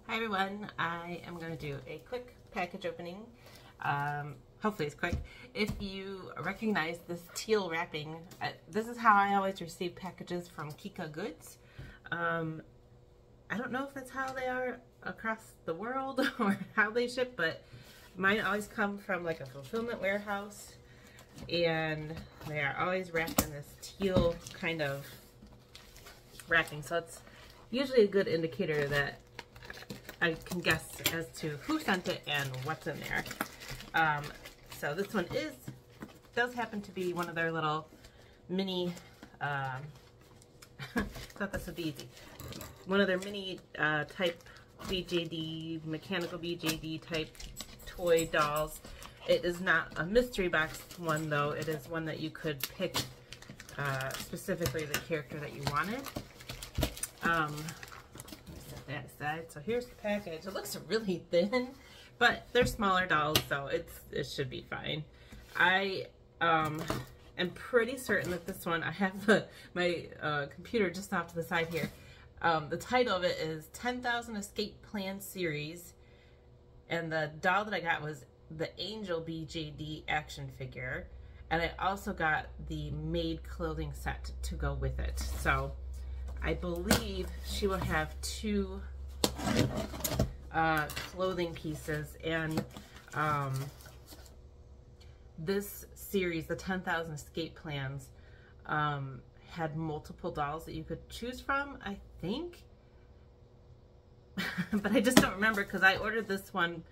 Hi everyone, I am going to do a quick package opening. Hopefully it's quick. If you recognize this teal wrapping, this is how I always receive packages from Kika Goods. I don't know if that's how they are across the world or how they ship, but mine always come from like a fulfillment warehouse, and they are always wrapped in this teal kind of wrapping. So it's usually a good indicator that I can guess as to who sent it and what's in there. So this one does happen to be one of their little mini, thought this would be easy, one of their mini type BJD, mechanical BJD type toy dolls. It is not a mystery box one though, it is one that you could pick specifically the character that you wanted. That aside, so here's the package. It looks really thin, but they're smaller dolls, so it should be fine. I am pretty certain that this one, I have my computer just off to the side here. The title of it is 10,000 Escape Plan Series, and the doll that I got was the Angel BJD action figure, and I also got the Maid Clothing Set to go with it. So I believe she will have two clothing pieces, and this series, the 10,000 Escape Plans, had multiple dolls that you could choose from, I think. But I just don't remember because I ordered this one,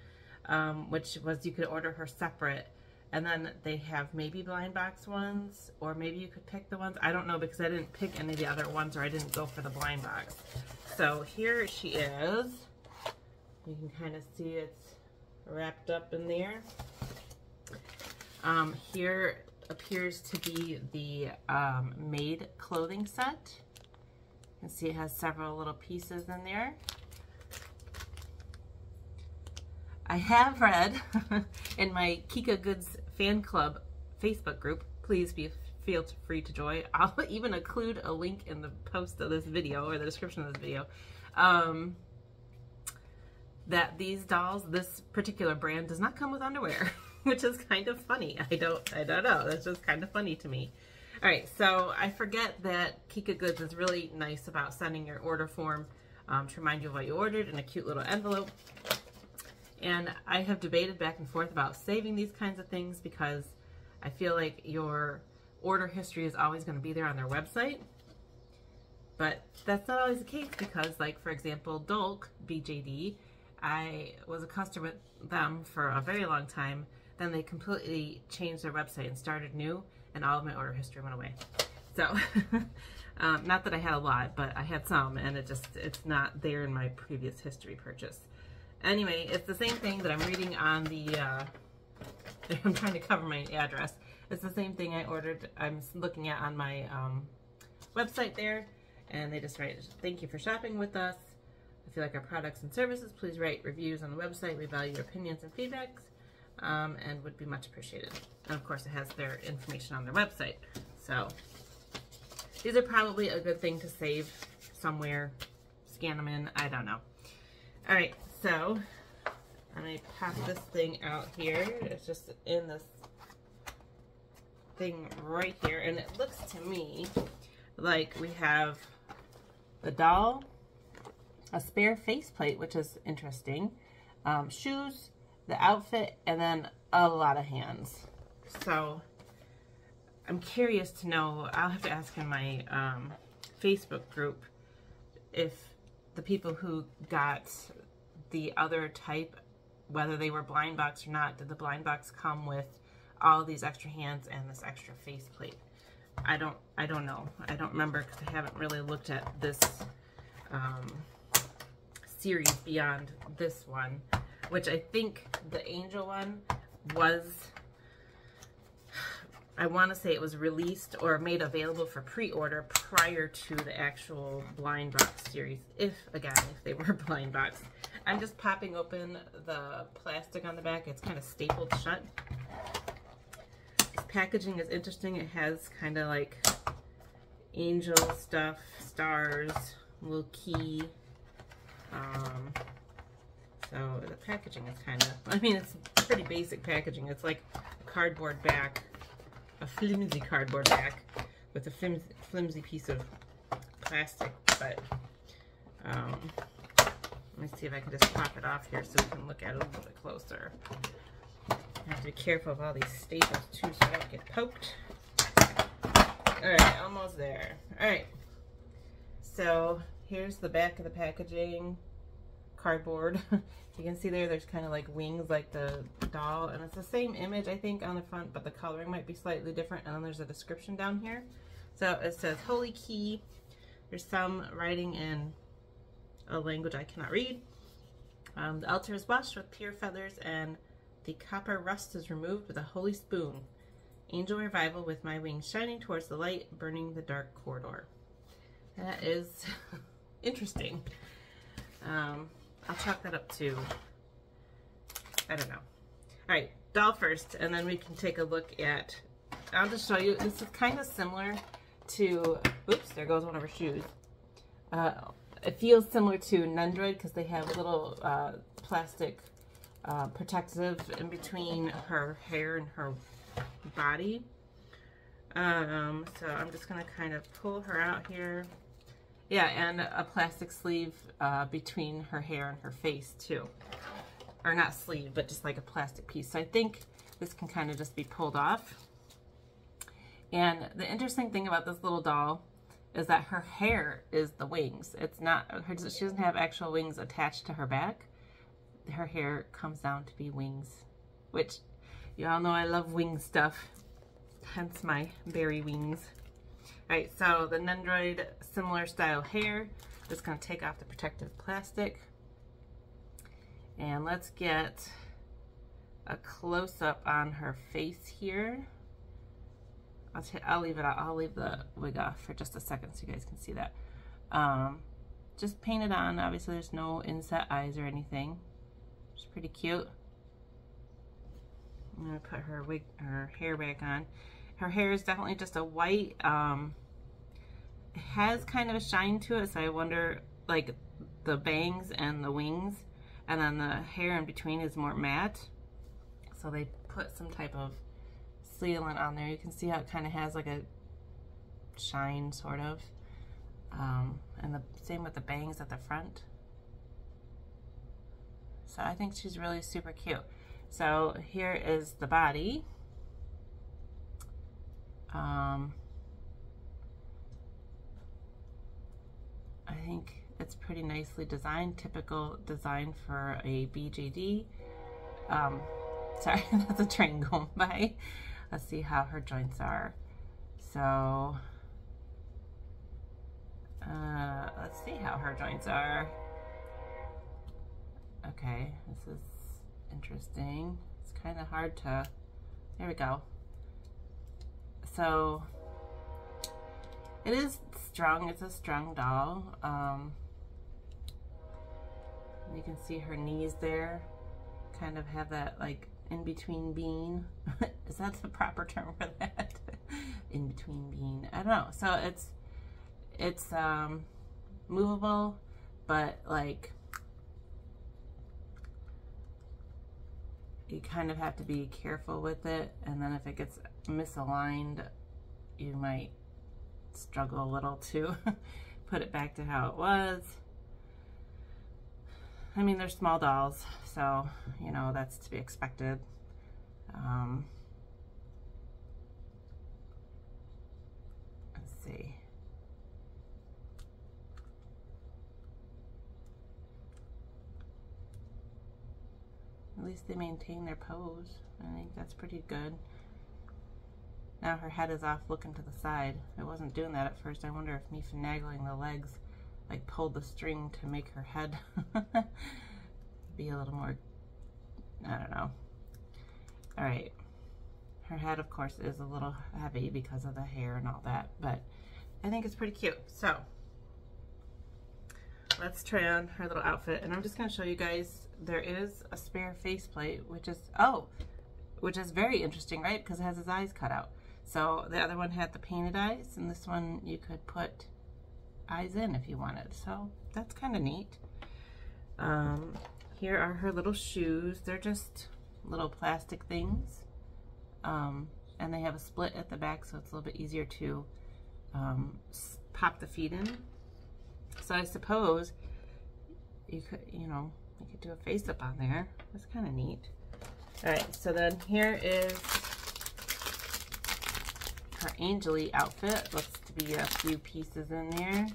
which was you could order her separate. And then they have maybe blind box ones, or maybe you could pick the ones. I don't know because I didn't pick any of the other ones, or I didn't go for the blind box. So here she is. You can kind of see it's wrapped up in there. Here appears to be the Maid Clothing Set. You can see it has several little pieces in there. I have read in my Kika Goods fan club Facebook group, please feel free to join. I'll even include a link in the post of this video, or the description of this video, that these dolls, this particular brand, does not come with underwear, which is kind of funny. I don't know, that's just kind of funny to me. All right, so I forget that Kika Goods is really nice about sending your order form to remind you of what you ordered in a cute little envelope. And I have debated back and forth about saving these kinds of things because I feel like your order history is always going to be there on their website. But that's not always the case because, like, for example, Dolk BJD, I was a customer with them for a very long time. Then they completely changed their website and started new, and all of my order history went away. So, not that I had a lot, but I had some, and it's not there in my previous history purchase. Anyway, it's the same thing that I'm reading on the, I'm trying to cover my address. It's the same thing I ordered, I'm looking at on my website there, and they just write, thank you for shopping with us. If you like our products and services, please write reviews on the website. We value your opinions and feedbacks, and would be much appreciated. And of course, it has their information on their website. So these are probably a good thing to save somewhere, scan them in, I don't know. All right. So, I'm going to pop this thing out here. It's just in this thing right here. And it looks to me like we have the doll, a spare faceplate, which is interesting, shoes, the outfit, and then a lot of hands. So, I'm curious to know, I'll have to ask in my Facebook group if the people who got the other type, whether they were blind box or not, did the blind box come with all these extra hands and this extra faceplate? I don't know. I don't remember because I haven't really looked at this series beyond this one, which I think the Angel one was, I want to say it was released or made available for pre-order prior to the actual blind box series, if they were blind box. I'm just popping open the plastic on the back. It's kind of stapled shut. This packaging is interesting. It has kind of like angel stuff, stars, little key, packaging is kind of, I mean, it's pretty basic packaging. It's like a cardboard back, a flimsy cardboard back with a flimsy piece of plastic, but let me see if I can just pop it off here so we can look at it a little bit closer. I have to be careful of all these staples too so I don't get poked. Alright, almost there. Alright, so here's the back of the packaging, cardboard. You can see there's kind of like wings like the doll, and it's the same image I think on the front, but the coloring might be slightly different, and then there's a description down here. So it says Holy Key. There's some writing in a language I cannot read. The altar is washed with pure feathers, and the copper rust is removed with a holy spoon. Angel revival with my wings shining towards the light, burning the dark corridor. That is interesting. I'll chalk that up to, I don't know. All right, doll first, and then we can take a look at, I'll just show you, this is kind of similar to, oops, there goes one of her shoes. It feels similar to Nendroid because they have little plastic protective in between her hair and her body. So I'm just going to kind of pull her out here. Yeah, and a plastic sleeve between her hair and her face too. Or not sleeve, but just like a plastic piece. So I think this can kind of just be pulled off. And the interesting thing about this little doll is that her hair is the wings. It's not, she doesn't have actual wings attached to her back. Her hair comes down to be wings, which you all know I love wing stuff, hence my berry wings. All right, so the Nendroid similar style hair. Just gonna take off the protective plastic. And let's get a close-up on her face here. I'll leave it out. I'll leave the wig off for just a second so you guys can see that. Just paint it on. Obviously there's no inset eyes or anything. It's pretty cute. I'm gonna put her wig, her hair back on. Her hair is definitely just a white. It has kind of a shine to it, so I wonder, like the bangs and the wings, and then the hair in between is more matte. So they put some type of sealant on there. You can see how it kind of has like a shine, sort of. And the same with the bangs at the front. So I think she's really super cute. So here is the body. I think it's pretty nicely designed, typical design for a BJD. Sorry, that's a train going by. Let's see how her joints are. So, let's see how her joints are. Okay, this is interesting. It's kind of hard to, there we go. So, it is strong, it's a strong doll. You can see her knees there, kind of have that like in-between bean. Is that the proper term for that? In-between bean, I don't know. So it's movable, but like you kind of have to be careful with it, and then if it gets misaligned, you might struggle a little to put it back to how it was. I mean, they're small dolls, so, you know, that's to be expected. Let's see. At least they maintain their pose. I think that's pretty good. Now her head is off looking to the side. It wasn't doing that at first. I wonder if me finagling the legs like pulled the string to make her head be a little more, I don't know. All right, her head of course is a little heavy because of the hair and all that, but I think it's pretty cute. So let's try on her little outfit, and I'm just going to show you guys there is a spare faceplate, which is very interesting, right? Because it has his eyes cut out. So the other one had the painted eyes, and this one you could put eyes in if you wanted. So that's kind of neat. here are her little shoes. They're just little plastic things. And they have a split at the back, so it's a little bit easier to pop the feet in. So I suppose you could, you know, you could do a face up on there. That's kind of neat. All right, so then here is her Angel-y outfit. Looks to be a few pieces in there.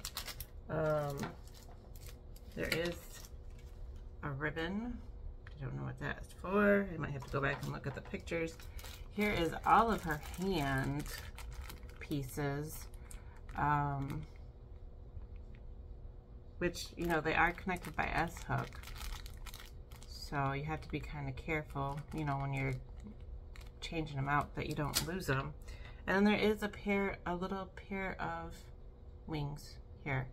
There is a ribbon. I don't know what that is for. I might have to go back and look at the pictures. Here is all of her hand pieces, which, you know, they are connected by S-hook. So you have to be kind of careful, you know, when you're changing them out that you don't lose them. And then there is a little pair of wings here.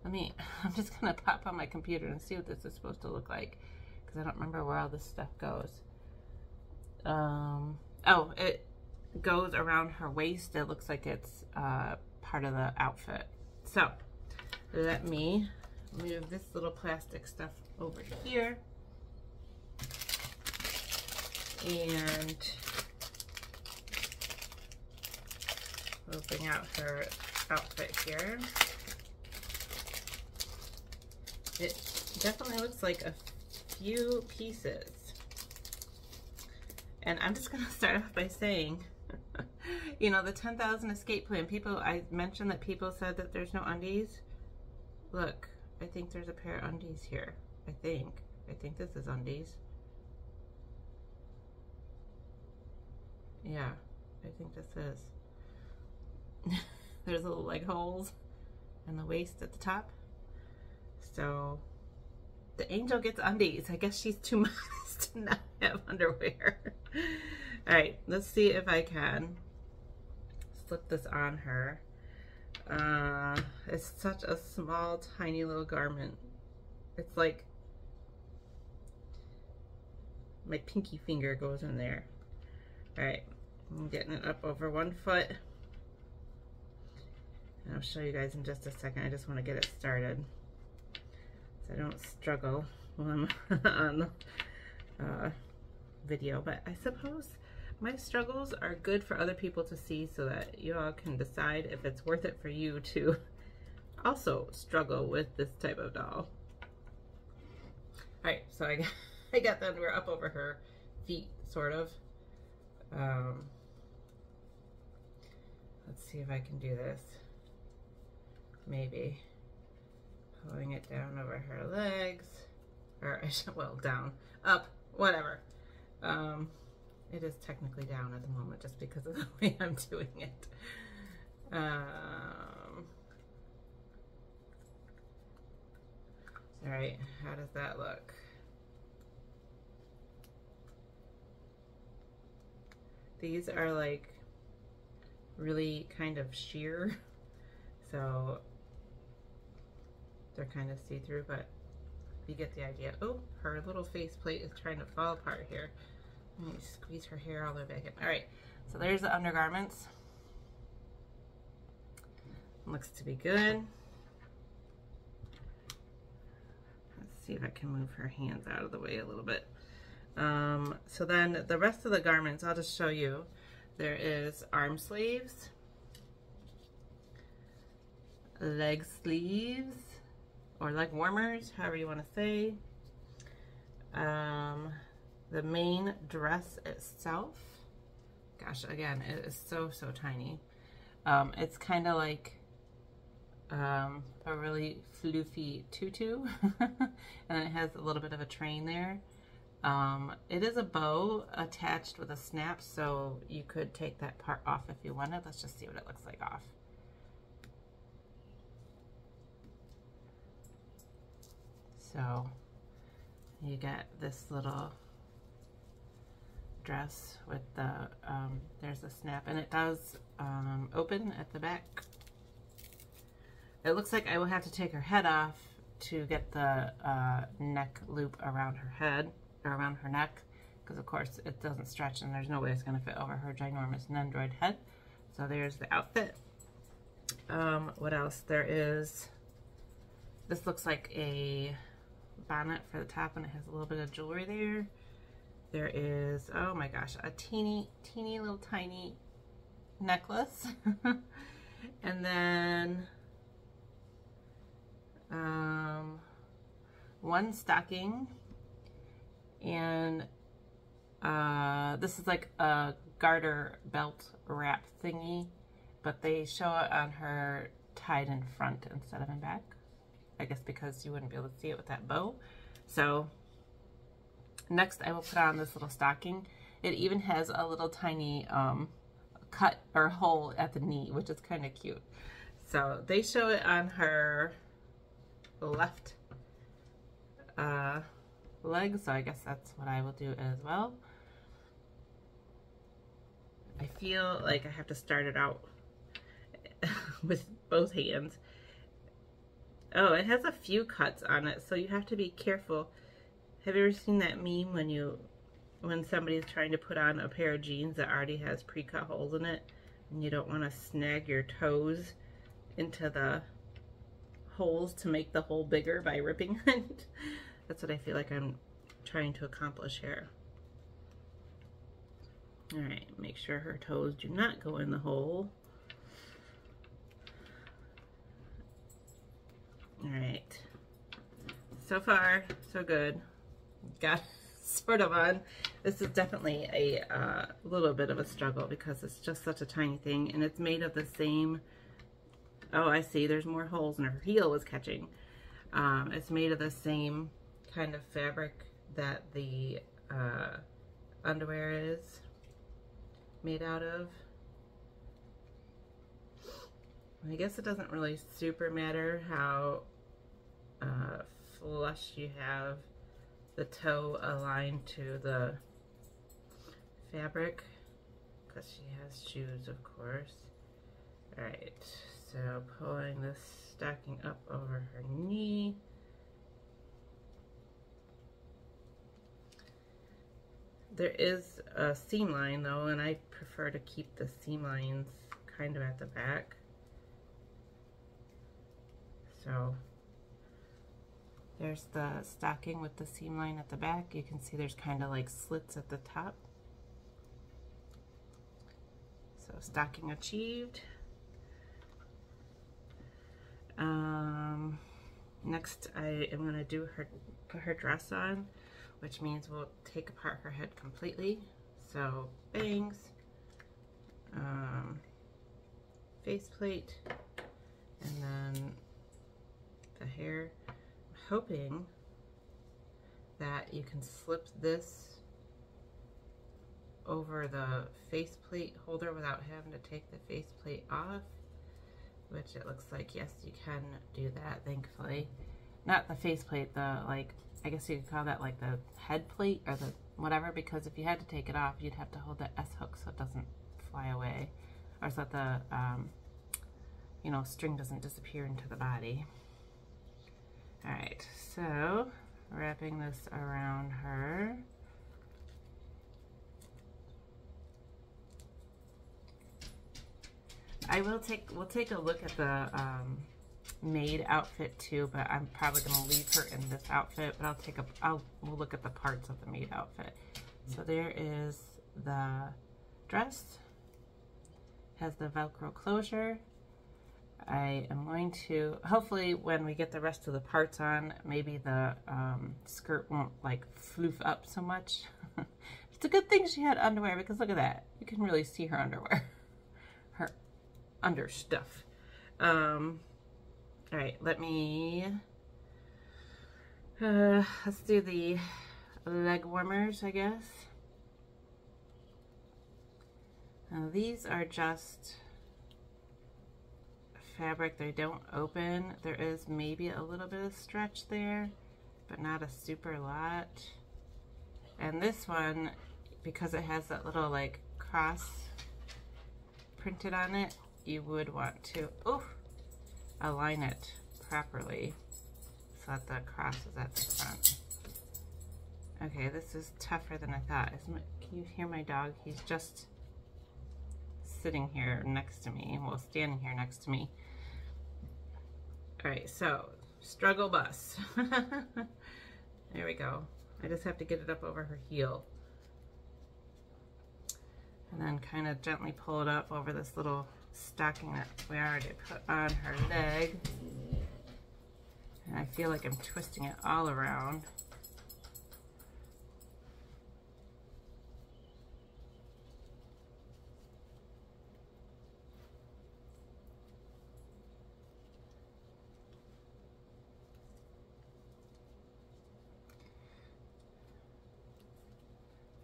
I'm just gonna pop on my computer and see what this is supposed to look like, because I don't remember where all this stuff goes. Oh, it goes around her waist. It looks like it's part of the outfit. So let me move this little plastic stuff over here and we'll bring out her outfit here. It definitely looks like a few pieces. And I'm just gonna start off by saying, you know, the 10,000 escape plan, I mentioned that people said that there's no undies. Look, I think there's a pair of undies here. I think this is undies. Yeah, I think this is. There's little leg holes and the waist at the top. So the Angel gets undies. I guess she's too modest to not have underwear. All right, let's see if I can slip this on her. It's such a small, tiny little garment. It's like my pinky finger goes in there. All right, I'm getting it up over one foot. And I'll show you guys in just a second. I just want to get it started so I don't struggle when I'm on the video. But I suppose my struggles are good for other people to see so that you all can decide if it's worth it for you to also struggle with this type of doll. All right, so I got the underwear up over her feet, sort of. Let's see if I can do this. Maybe pulling it down over her legs, or well, down, up, whatever. It is technically down at the moment just because of the way I'm doing it. All right, how does that look? These are like really kind of sheer, so they're kind of see-through, but you get the idea. Oh, her little face plate is trying to fall apart here. Let me squeeze her hair all the way back in. All right, so there's the undergarments. Looks to be good. Let's see if I can move her hands out of the way a little bit. So then the rest of the garments, I'll just show you. There is arm sleeves, leg sleeves, or leg warmers, however you want to say. The main dress itself, gosh, again, it is so tiny. It's kind of like a really floofy tutu, and it has a little bit of a train there. It is a bow attached with a snap, so you could take that part off if you wanted. Let's just see what it looks like off. So you get this little dress with the, there's a snap, and it does open at the back. It looks like I will have to take her head off to get the neck loop around her head, or around her neck, because of course it doesn't stretch and there's no way it's going to fit over her ginormous Nendroid head. So there's the outfit. What else? There is, this looks like a bonnet for the top, and it has a little bit of jewelry there. There is, oh my gosh, a teeny little tiny necklace. And then one stocking, and this is like a garter belt wrap thingy, but they show it on her tied in front instead of in back. I guess because you wouldn't be able to see it with that bow. So next I will put on this little stocking. It even has a little tiny cut or hole at the knee, which is kind of cute. So they show it on her left leg, so I guess that's what I will do as well. I feel like I have to start it out with both hands. Oh, it has a few cuts on it, so you have to be careful. Have you ever seen that meme when somebody's trying to put on a pair of jeans that already has pre-cut holes in it, and you don't want to snag your toes into the holes to make the hole bigger by ripping it? That's what I feel like I'm trying to accomplish here. Alright, make sure her toes do not go in the hole. Alright, so far so good. Got sort of on. This is definitely a little bit of a struggle because it's just such a tiny thing, and it's made of the same, oh I see, there's more holes, and her heel was catching. It's made of the same kind of fabric that the underwear is made out of. I guess it doesn't really super matter how flush you have the toe aligned to the fabric, because she has shoes, of course. Alright, so pulling this stocking up over her knee. There is a seam line though, and I prefer to keep the seam lines kind of at the back. So there's the stocking with the seam line at the back. You can see there's kind of like slits at the top. So stocking achieved. Next I am going to put her dress on, which means we'll take apart her head completely. So bangs, faceplate, and then the hair. I'm hoping that you can slip this over the faceplate holder without having to take the faceplate off, which it looks like yes you can do that, thankfully. Not the faceplate, the like, I guess you could call that like the head plate or the whatever, because if you had to take it off you'd have to hold the S hook so it doesn't fly away, or so that the you know, string doesn't disappear into the body. Alright, so wrapping this around her. We'll take a look at the Maid outfit too, but I'm probably gonna leave her in this outfit, but we'll look at the parts of the Maid outfit. So there is the dress, has the Velcro closure. I am going to, hopefully when we get the rest of the parts on, maybe the skirt won't like floof up so much. It's a good thing she had underwear, because look at that. You can really see her underwear. Her under stuff. Alright, let's do the leg warmers, I guess. Now these are just fabric. They don't open. There is maybe a little bit of stretch there, but not a super lot. And this one, because it has that little like cross printed on it, you would want to align it properly so that the cross is at the front. Okay, this is tougher than I thought. Can you hear my dog? He's just sitting here next to me, well, standing here next to me. All right, so struggle bus. There we go. I just have to get it up over her heel. And then kind of gently pull it up over this little stocking that we already put on her leg. And I feel like I'm twisting it all around.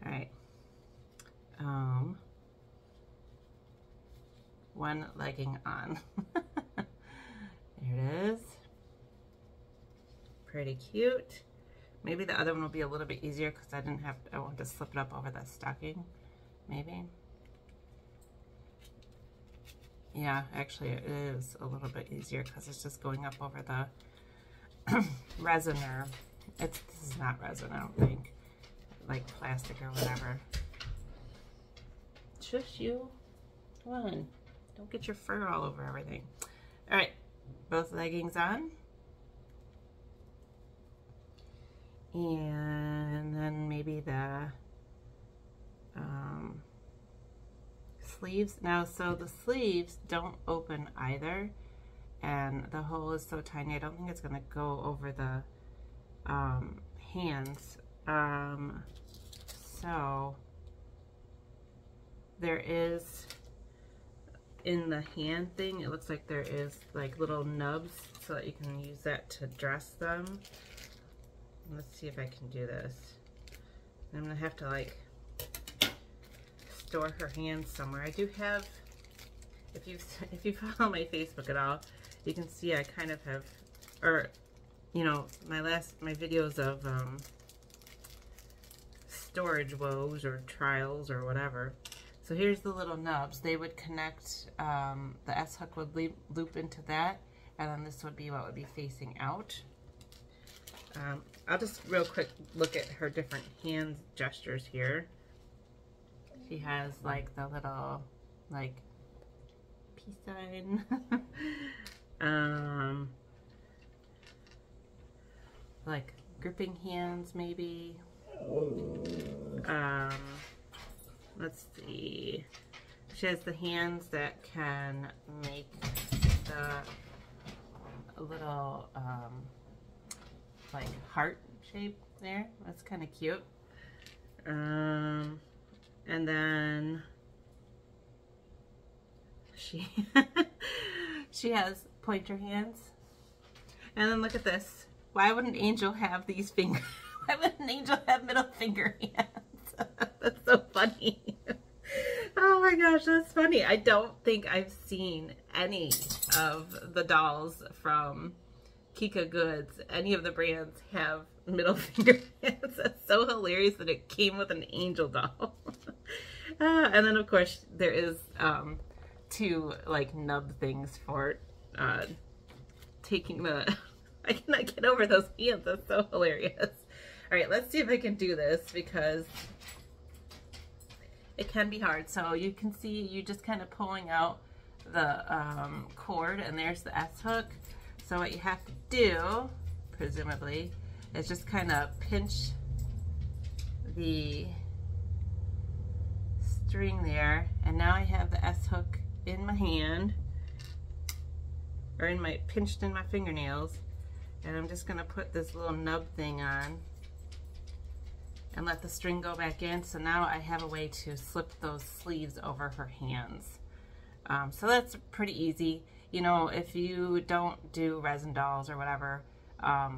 All right. One legging on. There it is. Pretty cute. Maybe the other one will be a little bit easier because I want to slip it up over that stocking. Maybe. Yeah, actually it is a little bit easier because it's just going up over the resin, or this is not resin, I don't think. Like plastic or whatever. Shush you. Come on. Don't get your fur all over everything. All right, both leggings on. And then maybe the sleeves. Now, so the sleeves don't open either. And the hole is so tiny, I don't think it's gonna go over the hands. So there is, in the hand thing, it looks like there is like little nubs so that you can use that to dress them. Let's see if I can do this. I'm gonna have to like store her hands somewhere. I do have, if you follow my Facebook at all, you can see I kind of have, or you know, my videos of storage woes or trials or whatever. So here's the little nubs. They would connect, the S-hook would loop into that, and then this would be what would be facing out. I'll just real quick look at her different hand gestures here. She has like the little like peace sign. Like gripping hands maybe. Let's see. She has the hands that can make the little like heart shape there. That's kind of cute. And then she she has pointer hands. And then look at this. Why would an angel have these fingers? Why would an angel have middle finger hands? That's so funny. Oh my gosh, that's funny. I don't think I've seen any of the dolls from Kika Goods, any of the brands, have middle finger hands. That's so hilarious that it came with an angel doll. And then of course there is two like nub things for taking the, I cannot get over those hands. That's so hilarious. All right, let's see if I can do this because it can be hard. So you can see you just kind of pulling out the cord, and there's the S-hook. So what you have to do, presumably, is just kind of pinch the string there, and now I have the S-hook in my hand, or pinched in my fingernails, and I'm just gonna put this little nub thing on and let the string go back in. So now I have a way to slip those sleeves over her hands. So that's pretty easy. You know, if you don't do resin dolls or whatever,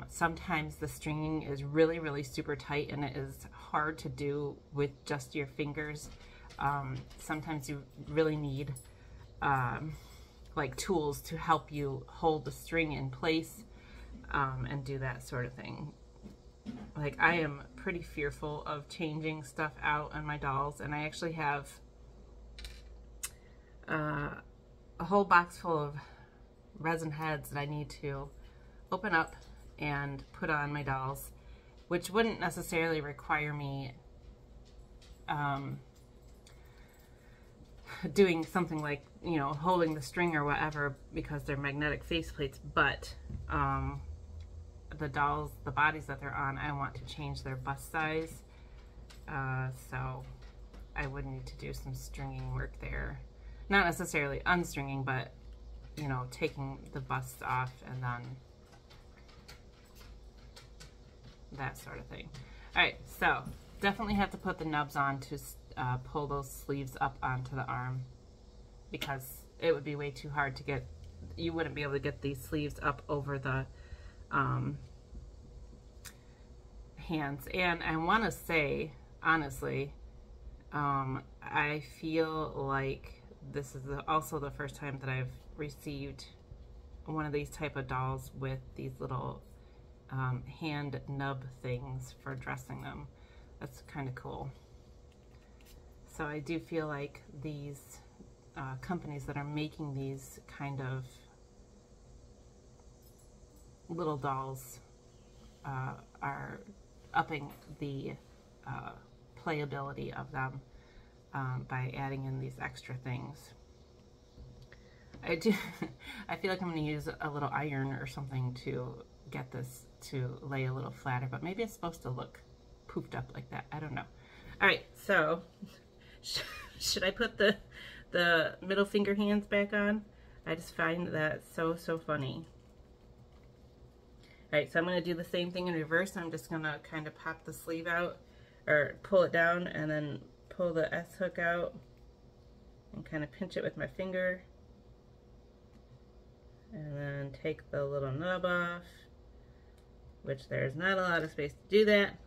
sometimes the stringing is really, really super tight and it is hard to do with just your fingers. Sometimes you really need like tools to help you hold the string in place and do that sort of thing. Like, I am pretty fearful of changing stuff out on my dolls, and I actually have a whole box full of resin heads that I need to open up and put on my dolls, which wouldn't necessarily require me doing something like, you know, holding the string or whatever, because they're magnetic faceplates, but the dolls, the bodies that they're on, I want to change their bust size. So I would need to do some stringing work there. Not necessarily unstringing, but, you know, taking the busts off and then that sort of thing. All right, so definitely have to put the nubs on to pull those sleeves up onto the arm, because it would be way too hard to get, you wouldn't be able to get these sleeves up over the hands. And I want to say, honestly, I feel like this is also the first time that I've received one of these type of dolls with these little hand nub things for dressing them. That's kind of cool. So I do feel like these companies that are making these kind of little dolls are upping the playability of them by adding in these extra things. I feel like I'm going to use a little iron or something to get this to lay a little flatter, but maybe it's supposed to look poofed up like that. I don't know. All right, so should I put the middle finger hands back on? I just find that so funny. All right, so I'm going to do the same thing in reverse. I'm just going to kind of pop the sleeve out, or pull it down, and then pull the S hook out and kind of pinch it with my finger, and then take the little nub off, which there's not a lot of space to do that.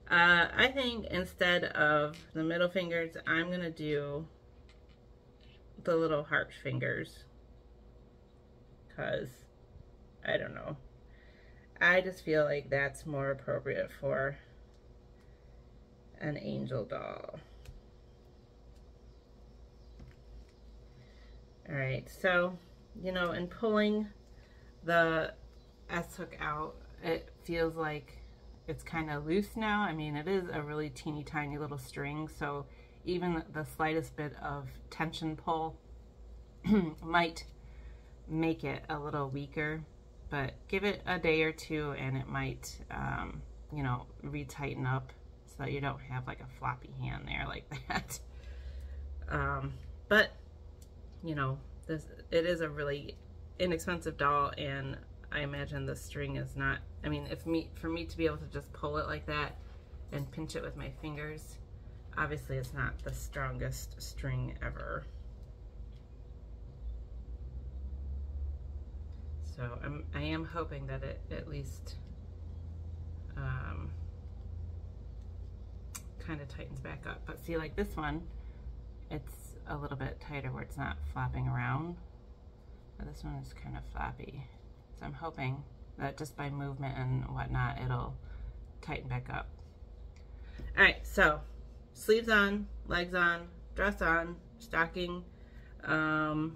I think instead of the middle fingers, I'm going to do the little heart fingers, because I don't know. I just feel like that's more appropriate for an angel doll. Alright, so, you know, in pulling the S hook out, it feels like it's kind of loose now. I mean, it is a really teeny tiny little string, so even the slightest bit of tension pull might make it a little weaker, but give it a day or two and it might, you know, re-tighten up so that you don't have like a floppy hand there like that. But, you know, it is a really inexpensive doll, and I imagine the string is not, I mean, for me to be able to just pull it like that and pinch it with my fingers, obviously it's not the strongest string ever. So I am hoping that it at least kind of tightens back up. But see, like this one, it's a little bit tighter where it's not flopping around. But this one is kind of floppy. So I'm hoping that just by movement and whatnot, it'll tighten back up. All right, so sleeves on, legs on, dress on, stocking. I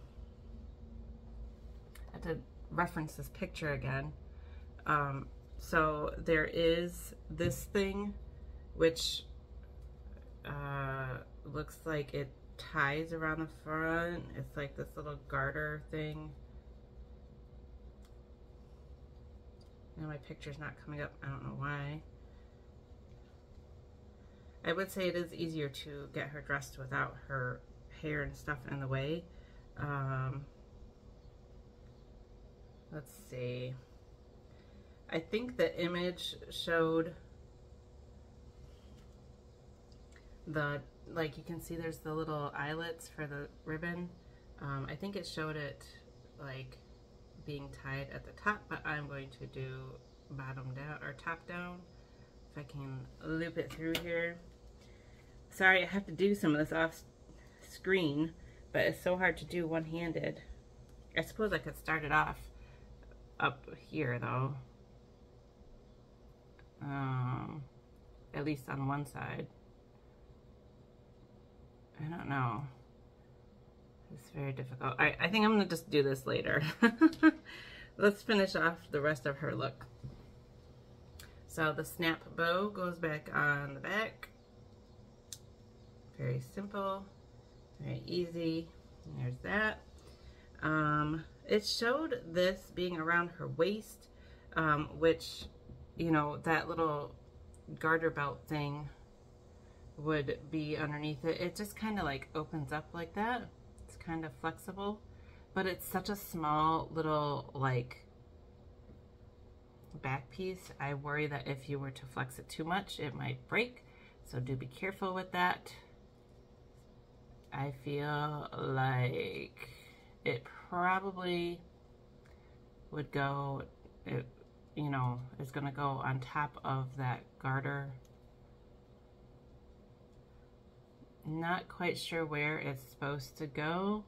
have to reference this picture again. So there is this thing which looks like it ties around the front. It's like this little garter thing. Now my picture's not coming up. I don't know why. I would say it is easier to get her dressed without her hair and stuff in the way. Let's see. I think the image showed the, like you can see there's the little eyelets for the ribbon. I think it showed it like being tied at the top, but I'm going to do bottom down or top down if I can loop it through here. Sorry, I have to do some of this off screen, but it's so hard to do one-handed. I suppose I could start it off up here though, at least on one side. I don't know. It's very difficult. I think I'm gonna just do this later. Let's finish off the rest of her look. So the snap bow goes back on the back. Very simple, very easy. And there's that. It showed this being around her waist, which, you know, that little garter belt thing would be underneath it. It just kind of like opens up like that. It's kind of flexible, but it's such a small little like back piece. I worry that if you were to flex it too much, it might break. So do be careful with that. I feel like it probably would go, you know, it's gonna go on top of that garter. Not quite sure where it's supposed to go,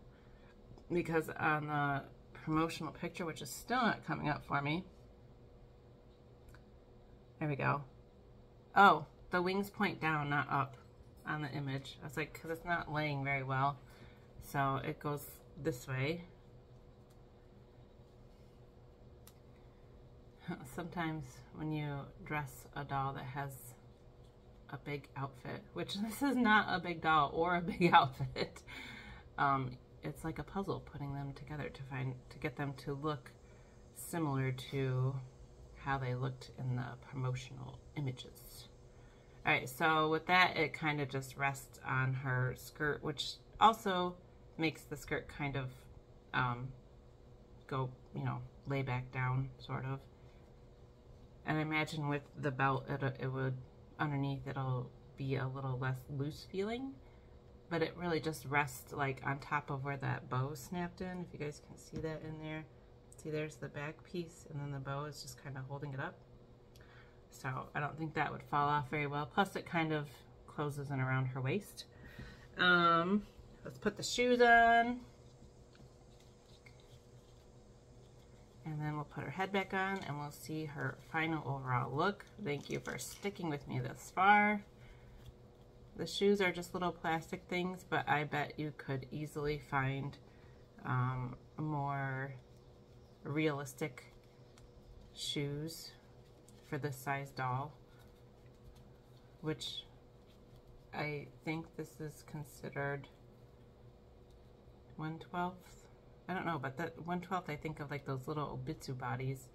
because on the promotional picture, which is still not coming up for me, there we go. Oh, the wings point down, not up on the image. I was like, because it's not laying very well. So it goes this way. Sometimes when you dress a doll that has a big outfit, which this is not a big doll or a big outfit, it's like a puzzle putting them together to get them to look similar to how they looked in the promotional images. All right, so with that, it kind of just rests on her skirt, which also makes the skirt kind of go, you know, lay back down, sort of. And I imagine with the belt, it would, underneath, it'll be a little less loose feeling, but it really just rests like on top of where that bow snapped in. If you guys can see that in there. See, there's the back piece, and then the bow is just kind of holding it up. So I don't think that would fall off very well. Plus it kind of closes in around her waist. Let's put the shoes on. And then we'll put her head back on and we'll see her final overall look. Thank you for sticking with me this far. The shoes are just little plastic things, but I bet you could easily find more realistic shoes for this size doll, which I think this is considered 1/12. I don't know, but that 1/12, I think of like those little Obitsu bodies,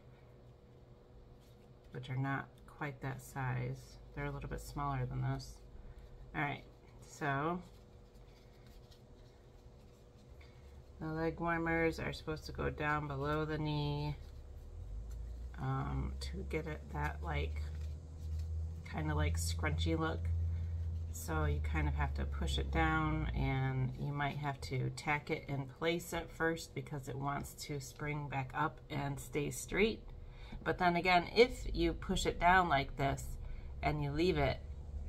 which are not quite that size. They're a little bit smaller than this. All right, so the leg warmers are supposed to go down below the knee to get it that like kind of like scrunchy look. So you kind of have to push it down, and you might have to tack it in place at first because it wants to spring back up and stay straight. But then again, if you push it down like this and you leave it,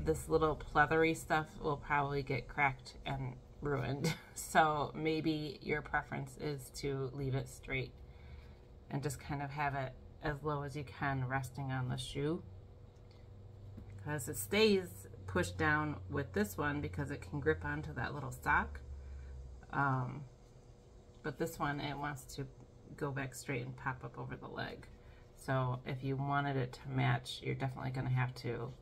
this little pleathery stuff will probably get cracked and ruined. So maybe your preference is to leave it straight and just kind of have it as low as you can resting on the shoe, because it stays pushed down with this one because it can grip onto that little sock. But this one, it wants to go back straight and pop up over the leg. So if you wanted it to match, you're definitely going to have to,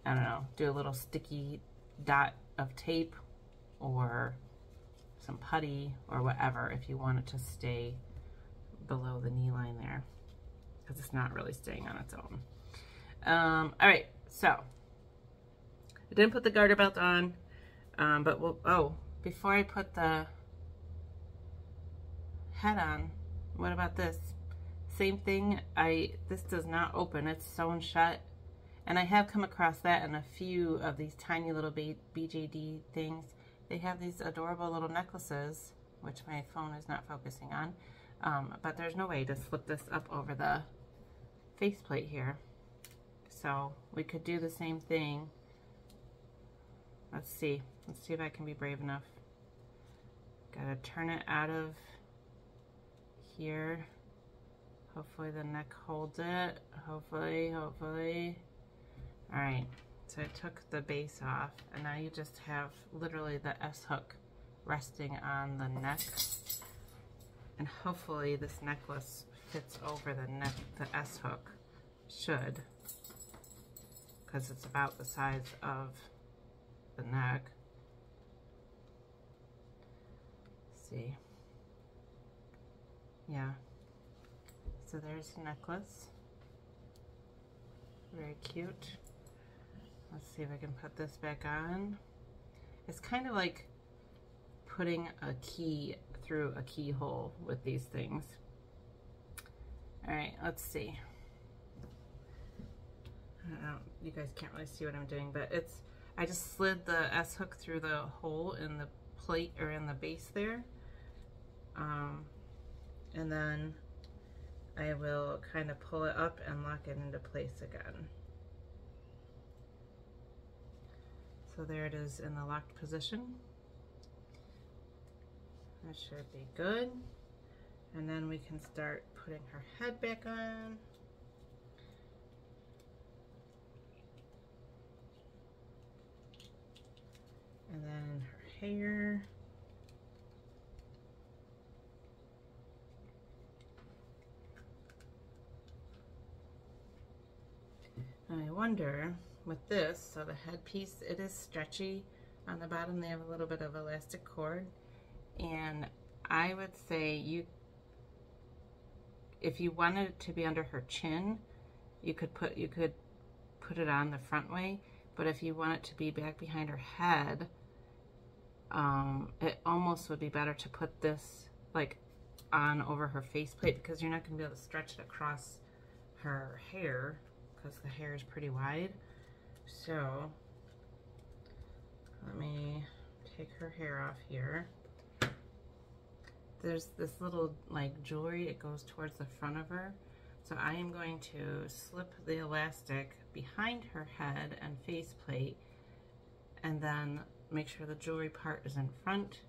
I don't know, do a little sticky dot of tape or some putty or whatever if you want it to stay below the knee line there, because it's not really staying on its own. All right, so I didn't put the garter belt on, but before I put the head on, what about this? Same thing, this does not open, it's sewn shut. And I have come across that in a few of these tiny little BJD things. They have these adorable little necklaces, which my phone is not focusing on, but there's no way to slip this up over the faceplate here. So we could do the same thing. Let's see if I can be brave enough. Gotta turn it out of here. Hopefully the neck holds it. Hopefully. All right, so I took the base off, and now you just have literally the S-hook resting on the neck. And hopefully this necklace fits over the neck, the S-hook should, because it's about the size of the neck. Let's see. Yeah. so there's the necklace. Very cute. Let's see if I can put this back on. It's kind of like putting a key through a keyhole with these things. All right, let's see. I don't know, you guys can't really see what I'm doing, but I just slid the S hook through the hole in the plate or in the base there. And then I will kind of pull it up and lock it into place again. So there it is in the locked position. That should be good. And then we can start putting her head back on. And then her hair. I wonder with this, so the headpiece, it is stretchy on the bottom. They have a little bit of elastic cord, and I would say if you wanted it to be under her chin, you could put it on the front way. But if you want it to be back behind her head, it almost would be better to put this like on over her faceplate, because you're not going to be able to stretch it across her hair, because the hair is pretty wide. So let me take her hair off here. There's this little like jewelry, it goes towards the front of her. So I am going to slip the elastic behind her head and faceplate, and then make sure the jewelry part is in front,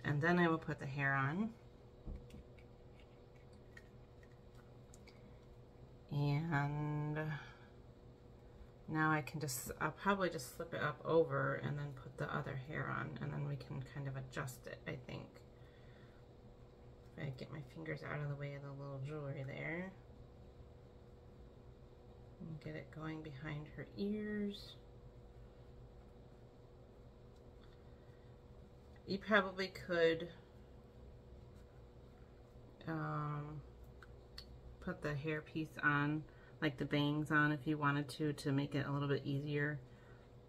and then I will put the hair on. And now I'll probably just slip it up over and then put the other hair on, and then we can kind of adjust it, I think. If I get my fingers out of the way of the little jewelry there. And get it going behind her ears. You probably could put the hair piece on, like the bangs on, if you wanted to make it a little bit easier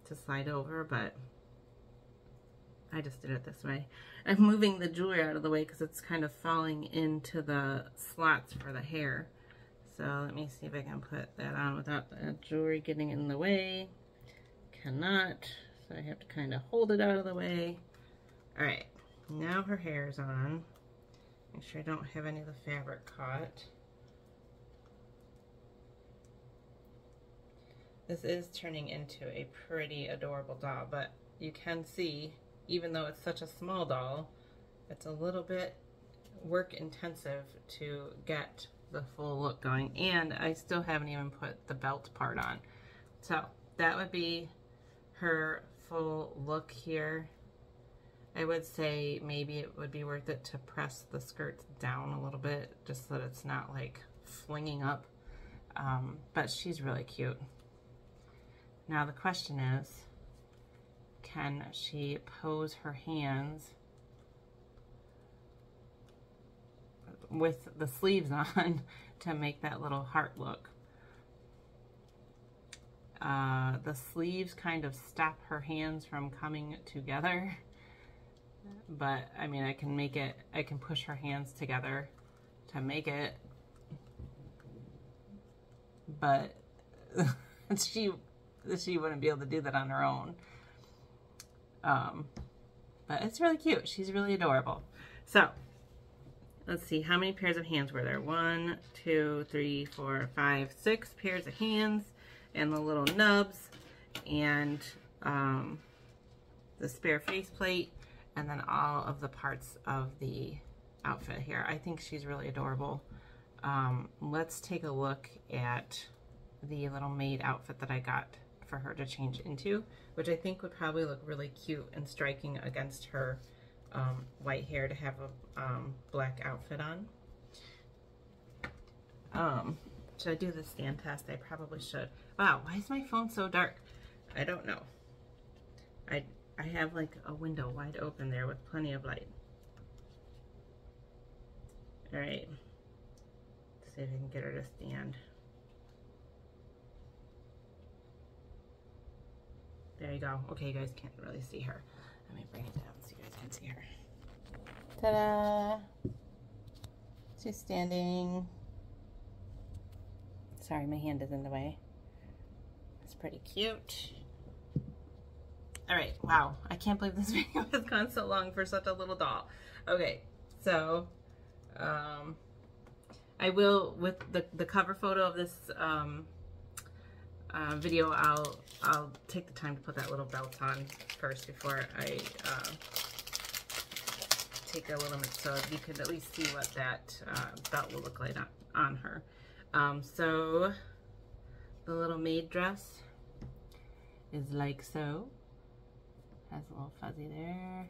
to slide over, but I just did it this way. I'm moving the jewelry out of the way because it's kind of falling into the slots for the hair. So let me see if I can put that on without the jewelry getting in the way. Cannot, so I have to kind of hold it out of the way. All right, now her hair is on. Make sure I don't have any of the fabric caught. This is turning into a pretty adorable doll, but you can see, even though it's such a small doll, it's a little bit work intensive to get the full look going, and I still haven't even put the belt part on. So that would be her full look here. I would say maybe it would be worth it to press the skirts down a little bit, just so that it's not like flinging up, but she's really cute. Now the question is, can she pose her hands with the sleeves on to make that little heart look? The sleeves kind of stop her hands from coming together, but I mean, I can push her hands together to make it, but she wouldn't be able to do that on her own. But it's really cute. She's really adorable. So let's see, how many pairs of hands were there? 1, 2, 3, 4, 5, 6 pairs of hands, and the little nubs, and the spare faceplate, and then all of the parts of the outfit here. I think she's really adorable. Let's take a look at the little maid outfit that I got for her to change into, which I think would probably look really cute and striking against her white hair, to have a black outfit on. Should I do the stand test? I probably should. Wow, why is my phone so dark? I don't know. I have like a window wide open there with plenty of light. All right, See if I can get her to stand. There you go. Okay, you guys can't really see her. Let me bring it down so you guys can see her. Ta-da! She's standing. Sorry, my hand is in the way. It's pretty cute. All right, wow. I can't believe this video has gone so long for such a little doll. Okay, so I will, with the cover photo of this video, I'll take the time to put that little belt on first before I take a little bit, so you can at least see what that belt will look like on her. So the little maid dress is like so. Has a little fuzzy there.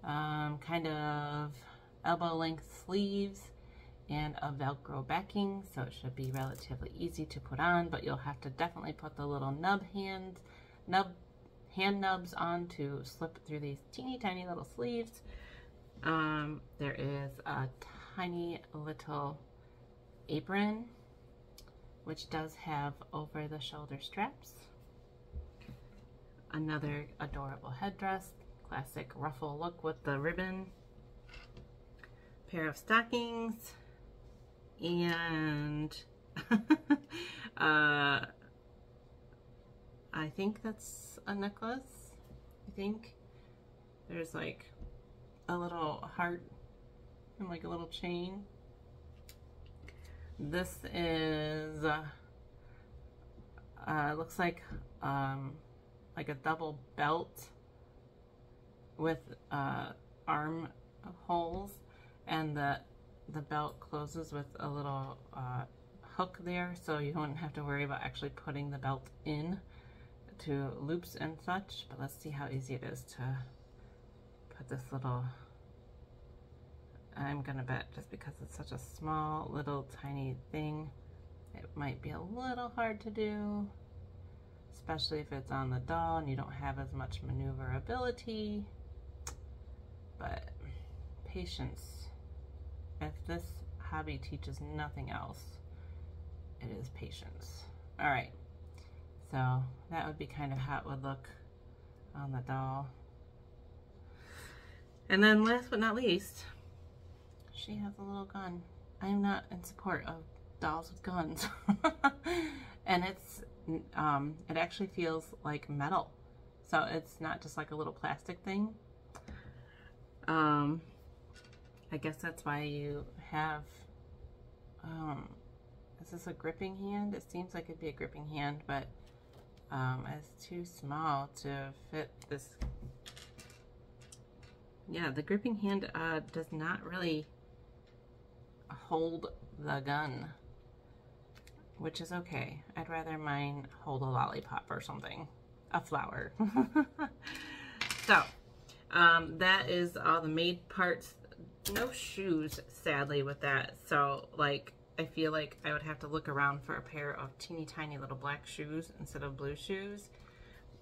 Kind of elbow length sleeves and a Velcro backing, so it should be relatively easy to put on, but you'll have to definitely put the little hand nubs on to slip through these teeny tiny little sleeves. There is a tiny little apron, which does have over the shoulder straps. Another adorable headdress, classic ruffle look with the ribbon. Pair of stockings, and I think that's a necklace. I think there's like a little heart and like a little chain. This is looks like a double belt with arm holes, and the belt closes with a little hook there, so you don't have to worry about actually putting the belt in to loops and such. But let's see how easy it is to put this little, I'm gonna bet just because it's such a small little tiny thing, it might be a little hard to do, especially if it's on the doll and you don't have as much maneuverability. But patience. If this hobby teaches nothing else, it is patience. All right, so that would be kind of how it would look on the doll. And then last but not least, she has a little gun. I'm not in support of dolls with guns. And it's it actually feels like metal, so it's not just like a little plastic thing. I guess that's why you have, is this a gripping hand? It seems like it'd be a gripping hand, but it's too small to fit this. Yeah, the gripping hand does not really hold the gun, which is okay. I'd rather mine hold a lollipop or something, a flower. So, that is all the maid parts. No shoes, sadly, with that. So, like, I feel like I would have to look around for a pair of teeny tiny little black shoes instead of blue shoes.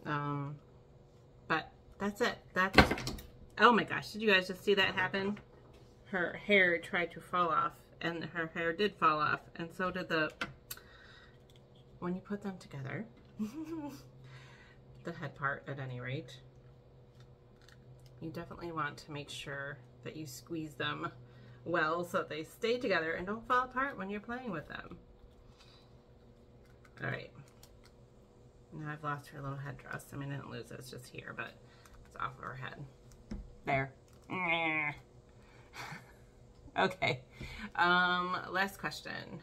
But that's it. That's, oh my gosh, did you guys just see that happen? Her hair tried to fall off, and her hair did fall off, and so did the, when you put them together, the head part at any rate, you definitely want to make sure that you squeeze them well so that they stay together and don't fall apart when you're playing with them. All right, now I've lost her little headdress. I mean, I didn't lose it, it's just here, but it's off of her head. There. Okay, last question.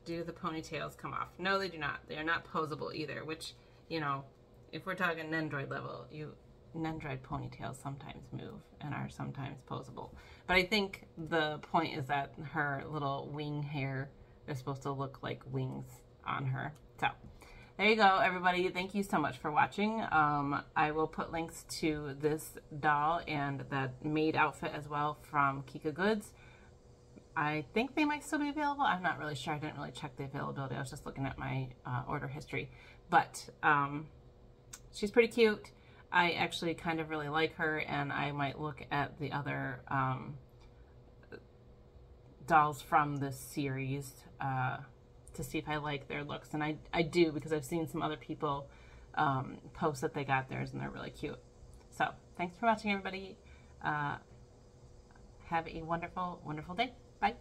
Do the ponytails come off? No, they do not. They are not posable either, which, you know, if we're talking Nendroid level, Nendroid ponytails sometimes move and are sometimes posable. But I think the point is that her little wing hair is supposed to look like wings on her. So there you go, everybody. Thank you so much for watching. I will put links to this doll and that maid outfit as well from Kika Goods. I think they might still be available. I'm not really sure. I didn't really check the availability. I was just looking at my order history. But she's pretty cute. I actually kind of really like her, and I might look at the other dolls from this series to see if I like their looks. And I do, because I've seen some other people post that they got theirs and they're really cute. So thanks for watching, everybody. Have a wonderful, wonderful day. Bye.